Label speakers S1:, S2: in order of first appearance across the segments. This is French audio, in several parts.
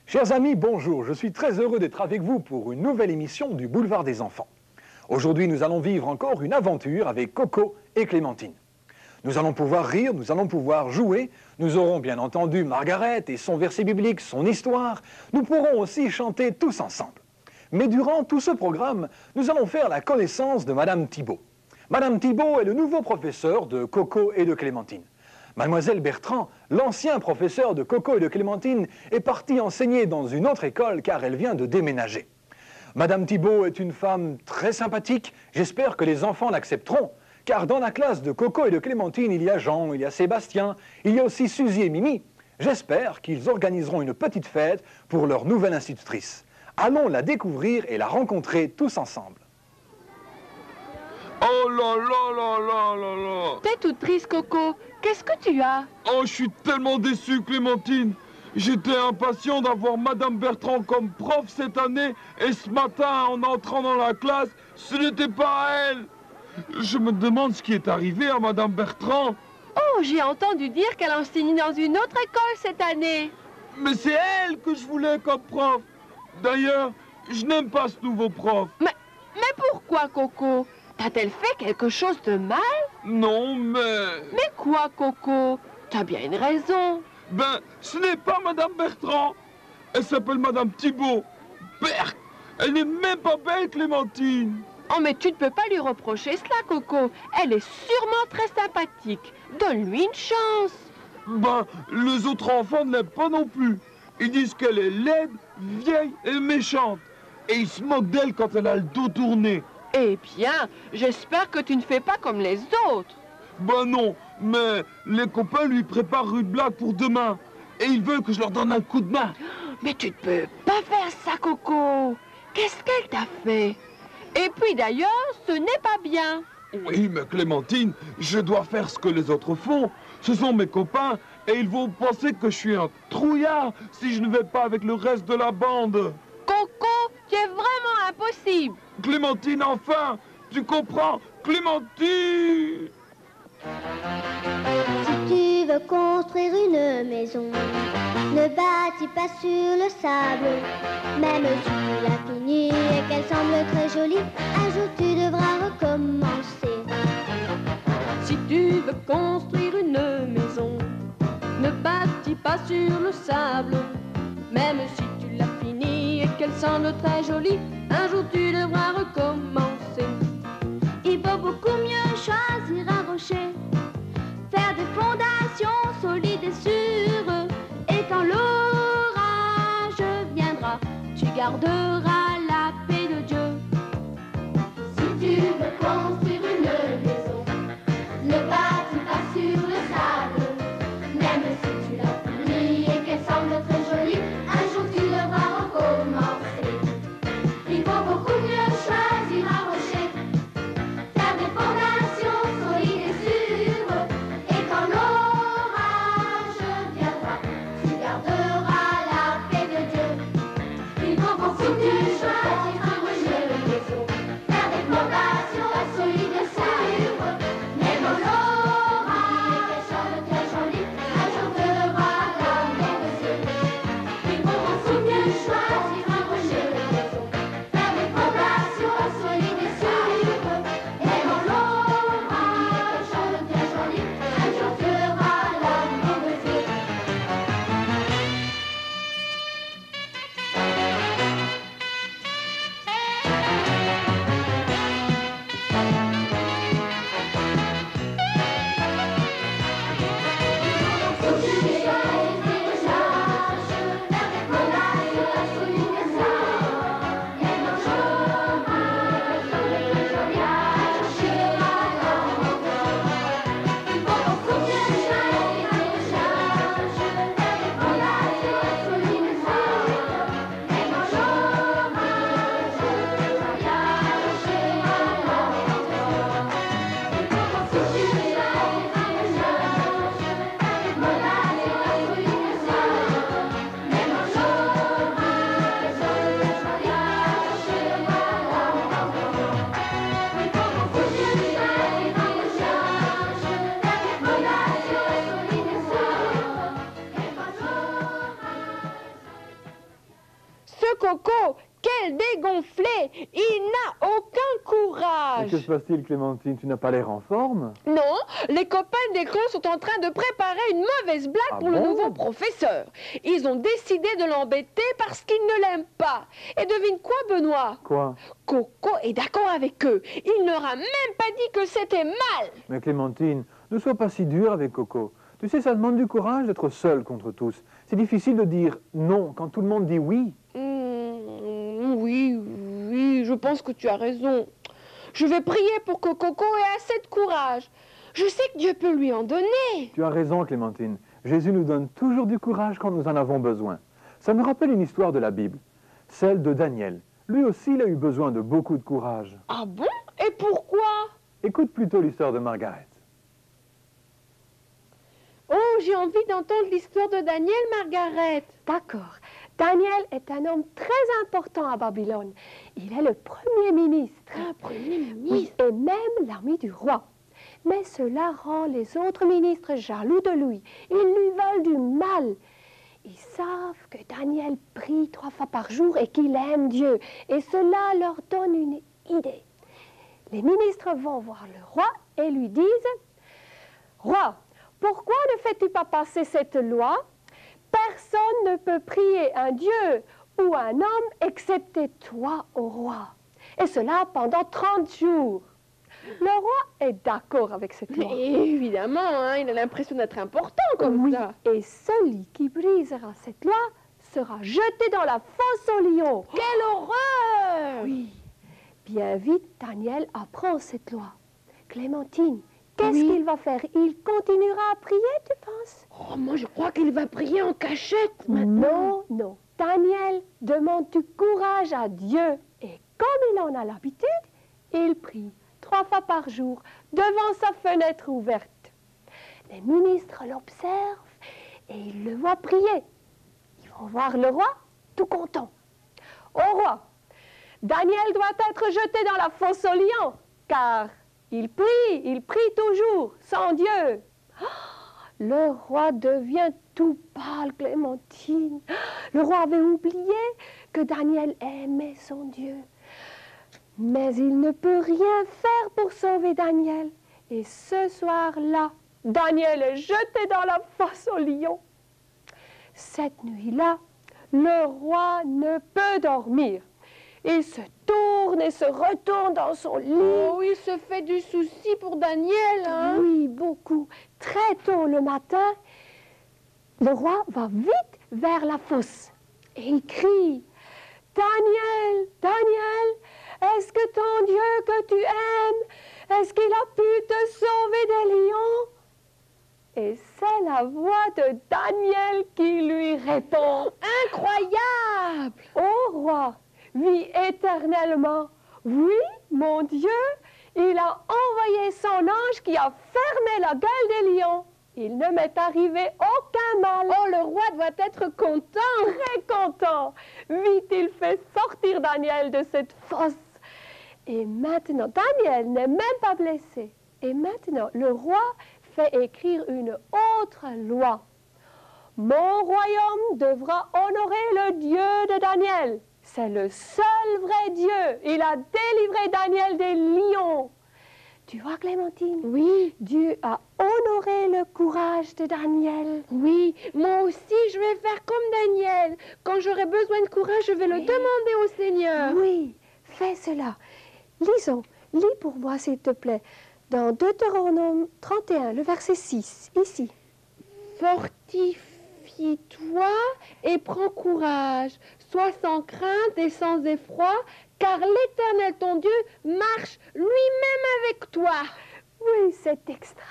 S1: Chers amis, bonjour. Je suis très heureux d'être avec vous pour une nouvelle émission du Boulevard des Enfants. Aujourd'hui, nous allons vivre encore une aventure avec Coco et Clémentine. Nous allons pouvoir rire, nous allons pouvoir jouer. Nous aurons bien entendu Margaret et son verset biblique, son histoire. Nous pourrons aussi chanter tous ensemble. Mais durant tout ce programme, nous allons faire la connaissance de Madame Thibault. Madame Thibault est le nouveau professeur de Coco et de Clémentine. Mademoiselle Bertrand, l'ancien professeur de Coco et de Clémentine, est partie enseigner dans une autre école car elle vient de déménager. Madame Thibault est une femme très sympathique, j'espère que les enfants l'accepteront, car dans la classe de Coco et de Clémentine, il y a Jean, il y a Sébastien, il y a aussi Suzy et Mimi. J'espère qu'ils organiseront une petite fête pour leur nouvelle institutrice. Allons la découvrir et la rencontrer tous ensemble.
S2: Oh là là là là là là!
S3: T'es toute triste, Coco. Qu'est-ce que tu as?
S2: Oh, je suis tellement déçu, Clémentine. J'étais impatient d'avoir Madame Bertrand comme prof cette année, et ce matin, en entrant dans la classe, ce n'était pas elle. Je me demande ce qui est arrivé à Madame Bertrand.
S3: Oh, j'ai entendu dire qu'elle enseignait dans une autre école cette année.
S2: Mais c'est elle que je voulais comme prof. D'ailleurs, je n'aime pas ce nouveau prof.
S3: Mais pourquoi, Coco? T'a-t-elle fait quelque chose de mal?
S2: Non, mais...
S3: Mais quoi, Coco? T'as bien une raison.
S2: Ben, ce n'est pas Madame Bertrand. Elle s'appelle Madame Thibault. Berk, elle n'est même pas belle, Clémentine.
S3: Oh, mais tu ne peux pas lui reprocher cela, Coco. Elle est sûrement très sympathique. Donne-lui une chance.
S2: Ben, les autres enfants ne l'aiment pas non plus. Ils disent qu'elle est laide, vieille et méchante. Et ils se moquent d'elle quand elle a le dos tourné.
S3: Eh bien, j'espère que tu ne fais pas comme les autres.
S2: Ben non, mais les copains lui préparent une blague pour demain. Et ils veulent que je leur donne un coup de main.
S3: Mais tu ne peux pas faire ça, Coco. Qu'est-ce qu'elle t'a fait? Et puis d'ailleurs, ce n'est pas bien.
S2: Oui, mais Clémentine, je dois faire ce que les autres font. Ce sont mes copains et ils vont penser que je suis un trouillard si je ne vais pas avec le reste de la bande.
S3: Coco, tu es vraiment impossible.
S2: Clémentine, enfin, tu comprends? Clémentine!
S4: Si tu veux construire une maison, ne bâtis pas sur le sable. Même si tu l'as finie et qu'elle semble très jolie, un jour tu devras recommencer.
S5: Si tu veux construire une maison, ne bâtis pas sur le sable. Même si tu l'as finie et qu'elle semble très jolie, un jour tu devras recommencer.
S4: Il vaut beaucoup mieux choisir un rocher, faire des fondations solides et sûres. Et quand l'orage viendra, tu garderas la paix de Dieu. Si tu veux construire une maison, ne bâtis pas sur le sable. Même si tu l'as finie et qu'elle semble très jolie, un jour tu devras recommencer. Il vaut beaucoup mieux choisir un rocher, faire des fondations solides et sûres. Et quand l'orage viendra, tu garderas la paix de Dieu. Il vaut beaucoup mieux
S3: Coco, quel dégonflé! Il n'a aucun
S1: Mais que
S3: courage.
S1: se passe-t-il, Clémentine? Tu n'as pas l'air en forme?
S3: Non, les copains d'école sont en train de préparer une mauvaise blague
S1: Ah
S3: pour le
S1: bon?
S3: nouveau professeur. Ils ont décidé de l'embêter parce qu'ils ne l'aiment pas. Et devine quoi, Benoît?
S1: Quoi?
S3: Coco est d'accord avec eux. Il ne leur a même pas dit que c'était mal.
S1: Mais Clémentine, ne sois pas si dure avec Coco. Tu sais, ça demande du courage d'être seule contre tous. C'est difficile de dire non quand tout le monde dit oui.
S3: Oui, je pense que tu as raison. Je vais prier pour que Coco ait assez de courage. Je sais que Dieu peut lui en donner.
S1: Tu as raison, Clémentine. Jésus nous donne toujours du courage quand nous en avons besoin. Ça me rappelle une histoire de la Bible, celle de Daniel. Lui aussi, il a eu besoin de beaucoup de courage.
S3: Ah bon? Et pourquoi?
S1: Écoute plutôt l'histoire de Margaret.
S3: Oh, j'ai envie d'entendre l'histoire de Daniel, Margaret.
S5: D'accord. Daniel est un homme très important à Babylone. Il est le premier ministre.
S3: Ah, premier ministre.
S5: Oui, et même l'ami du roi. Mais cela rend les autres ministres jaloux de lui. Ils lui veulent du mal. Ils savent que Daniel prie 3 fois par jour et qu'il aime Dieu. Et cela leur donne une idée. Les ministres vont voir le roi et lui disent « Roi, pourquoi ne fais-tu pas passer cette loi ? Personne ne peut prier un Dieu ou un homme excepté toi, ô roi. Et cela pendant 30 jours. » Le roi est d'accord avec cette loi.
S3: Évidemment, hein, il a l'impression d'être important comme
S5: Oui,
S3: ça.
S5: et celui qui brisera cette loi sera jeté dans la fosse aux lions.
S3: Quelle horreur!
S5: Oui. Bien vite, Daniel apprend cette loi. Clémentine, qu'est-ce
S3: Oui.
S5: qu'il va faire? Il continuera à prier, tu penses?
S3: Oh, moi, je crois qu'il va prier en cachette maintenant.
S5: Non, non. Daniel demande du courage à Dieu. Et comme il en a l'habitude, il prie 3 fois par jour devant sa fenêtre ouverte. Les ministres l'observent et ils le voient prier. Ils vont voir le roi tout content. Ô roi, Daniel doit être jeté dans la fosse aux lions, car il prie toujours, sans Dieu. Le roi devient tout pâle, Clémentine. Le roi avait oublié que Daniel aimait son Dieu. Mais il ne peut rien faire pour sauver Daniel. Et ce soir-là, Daniel est jeté dans la fosse aux lions. Cette nuit-là, le roi ne peut dormir. Il se tourne et se retourne dans son lit.
S3: Oh, il se fait du souci pour Daniel, hein?
S5: Oui, beaucoup. Très tôt le matin, le roi va vite vers la fosse et il crie « Daniel, Daniel, est-ce que ton Dieu que tu aimes, est-ce qu'il a pu te sauver des lions ?» Et c'est la voix de Daniel qui lui répond «
S3: Incroyable!
S5: Ô roi, vis éternellement. Oui, mon Dieu, il a envoyé son ange qui a fermé la gueule des lions. Il ne m'est arrivé aucun mal.
S3: Oh, le roi doit être content!
S5: Très content. Vite, il fait sortir Daniel de cette fosse. Et maintenant, Daniel n'est même pas blessé. Et maintenant, le roi fait écrire une autre loi. Mon royaume devra honorer le Dieu de Daniel. C'est le seul vrai Dieu. Il a délivré Daniel des lions. Tu vois, Clémentine?
S3: Oui,
S5: Dieu a honoré le courage de Daniel.
S3: oui, moi aussi je vais faire comme Daniel. Quand j'aurai besoin de courage, je vais le
S5: Oui.
S3: demander au Seigneur.
S5: Oui, fais cela. Lisons. Lis pour moi, s'il te plaît. Dans Deutéronome 31, le verset 6, ici.
S3: Fortifie-toi et prends courage. Sois sans crainte et sans effroi, car l'Éternel ton Dieu marche lui-même avec toi.
S5: Oui, c'est extra.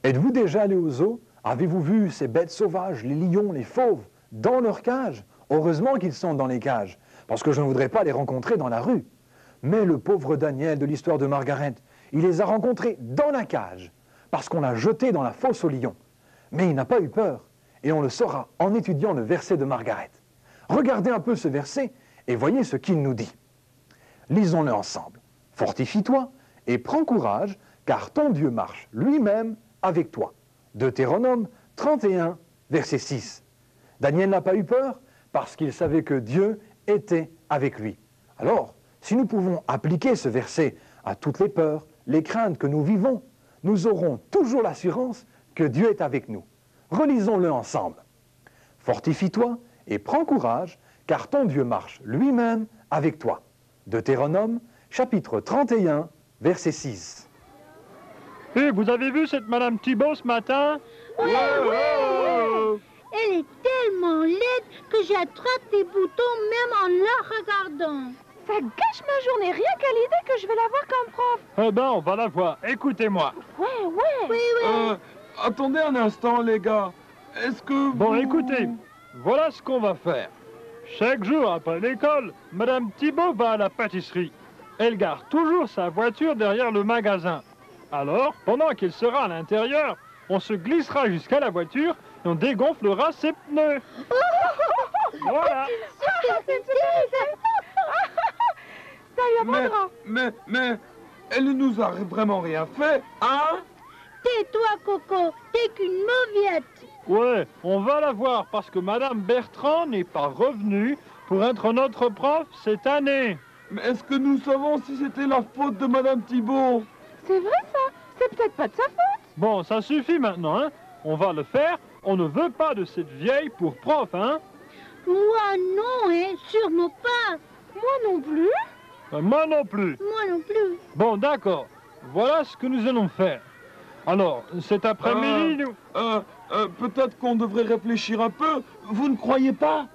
S1: Êtes-vous déjà allé aux zoos? Avez-vous vu ces bêtes sauvages, les lions, les fauves, dans leurs cages? Heureusement qu'ils sont dans les cages, parce que je ne voudrais pas les rencontrer dans la rue. Mais le pauvre Daniel de l'histoire de Margaret, il les a rencontrés dans la cage, parce qu'on l'a jeté dans la fosse aux lions. Mais il n'a pas eu peur, et on le saura en étudiant le verset de Margaret. Regardez un peu ce verset et voyez ce qu'il nous dit. Lisons-le ensemble. Fortifie-toi et prends courage, car ton Dieu marche lui-même avec toi. Deutéronome 31, verset 6. Daniel n'a pas eu peur parce qu'il savait que Dieu était avec lui. Alors, si nous pouvons appliquer ce verset à toutes les peurs, les craintes que nous vivons, nous aurons toujours l'assurance que Dieu est avec nous. Relisons-le ensemble. Fortifie-toi et prends courage, car ton Dieu marche lui-même avec toi. Deutéronome, chapitre 31, verset 6.
S6: Et vous avez vu cette Madame Thibault ce matin?
S2: Ouais.
S7: Elle est tellement laide que j'attrape des boutons même en la regardant.
S3: Ça gâche ma journée, rien qu'à l'idée que je vais la voir comme prof.
S6: Eh ben, on va la voir. Écoutez-moi.
S3: Ouais.
S2: Attendez un instant, les gars. Est-ce que
S6: Bon,
S2: vous...
S6: écoutez, voilà ce qu'on va faire. Chaque jour après l'école, Madame Thibault va à la pâtisserie. Elle garde toujours sa voiture derrière le magasin. Alors, pendant qu'elle sera à l'intérieur, on se glissera jusqu'à la voiture et on dégonflera ses pneus. Voilà.
S3: Ça lui apprendra.
S2: Mais, elle ne nous a vraiment rien fait, hein?
S7: Tais-toi, Coco, t'es qu'une mauviette.
S6: Ouais, on va la voir parce que Madame Bertrand n'est pas revenue pour être notre prof cette année.
S2: Mais est-ce que nous savons si c'était la faute de Madame Thibault?
S3: C'est vrai ça, c'est peut-être pas de sa faute.
S6: Bon, ça suffit maintenant, hein. On va le faire. On ne veut pas de cette vieille pour prof, hein.
S7: Moi non, hein, sûrement pas.
S3: Moi non plus.
S6: Moi non plus.
S7: Moi non plus.
S6: Bon, d'accord. Voilà ce que nous allons faire. Alors, cet après-midi, nous...
S2: Peut-être qu'on devrait réfléchir un peu. Vous ne croyez pas?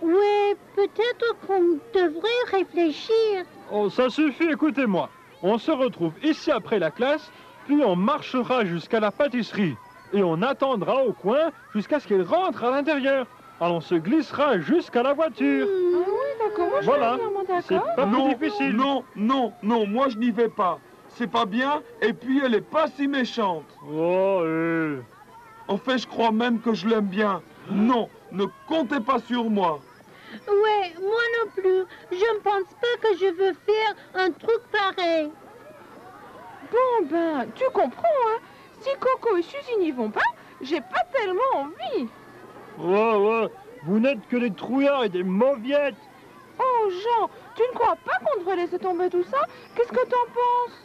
S7: Ouais, peut-être qu'on devrait réfléchir.
S6: Oh, ça suffit, écoutez-moi. On se retrouve ici après la classe, puis on marchera jusqu'à la pâtisserie. Et on attendra au coin jusqu'à ce qu'elle rentre à l'intérieur. Alors on se glissera jusqu'à la voiture.
S3: Ah oui, d'accord, moi je
S6: Voilà.
S3: suis entièrement
S6: C'est
S3: d'accord.
S6: pas
S2: Non,
S6: plus difficile.
S2: non, moi je n'y vais pas. C'est pas bien, et puis elle est pas si méchante.
S6: Oh,
S2: En fait, je crois même que je l'aime bien. Non, ne comptez pas sur moi.
S7: Ouais, moi non plus. Je ne pense pas que je veux faire un truc pareil.
S3: Bon ben, tu comprends, hein. Si Coco et Suzy n'y vont pas, j'ai pas tellement envie.
S6: ouais, vous n'êtes que des trouillards et des mauviettes.
S3: Oh Jean, tu ne crois pas qu'on devrait laisser tomber tout ça? Qu'est-ce que t'en penses?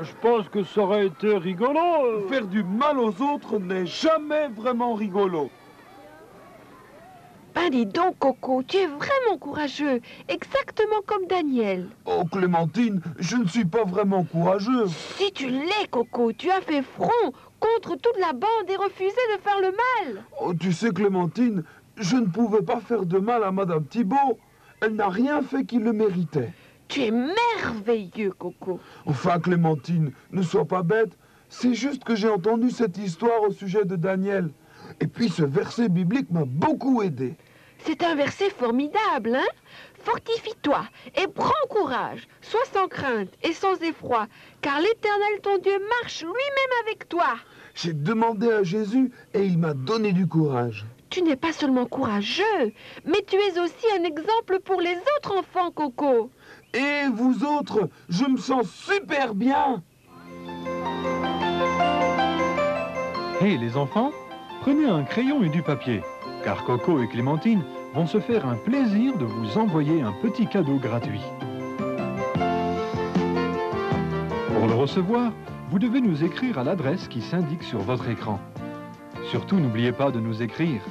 S6: Je pense que ça aurait été rigolo.
S2: Faire du mal aux autres n'est jamais vraiment rigolo.
S8: Ben dis donc, Coco, tu es vraiment courageux, exactement comme Daniel.
S2: Oh, Clémentine, je ne suis pas vraiment courageux.
S8: Si tu l'es, Coco, tu as fait front contre toute la bande et refusé de faire le mal.
S2: Oh, tu sais, Clémentine, je ne pouvais pas faire de mal à Madame Thibault. Elle n'a rien fait qui le méritait.
S8: Tu es merveilleux, Coco.
S2: Enfin, Clémentine, ne sois pas bête. C'est juste que j'ai entendu cette histoire au sujet de Daniel. Et puis ce verset biblique m'a beaucoup aidé.
S8: C'est un verset formidable, hein? Fortifie-toi et prends courage, sois sans crainte et sans effroi, car l'Éternel ton Dieu marche lui-même avec toi.
S2: J'ai demandé à Jésus et il m'a donné du courage.
S8: Tu n'es pas seulement courageux, mais tu es aussi un exemple pour les autres enfants, Coco.
S2: Et vous autres, je me sens super bien.
S1: Hé les enfants, prenez un crayon et du papier, car Coco et Clémentine vont se faire un plaisir de vous envoyer un petit cadeau gratuit. Pour le recevoir, vous devez nous écrire à l'adresse qui s'indique sur votre écran. Surtout, n'oubliez pas de nous écrire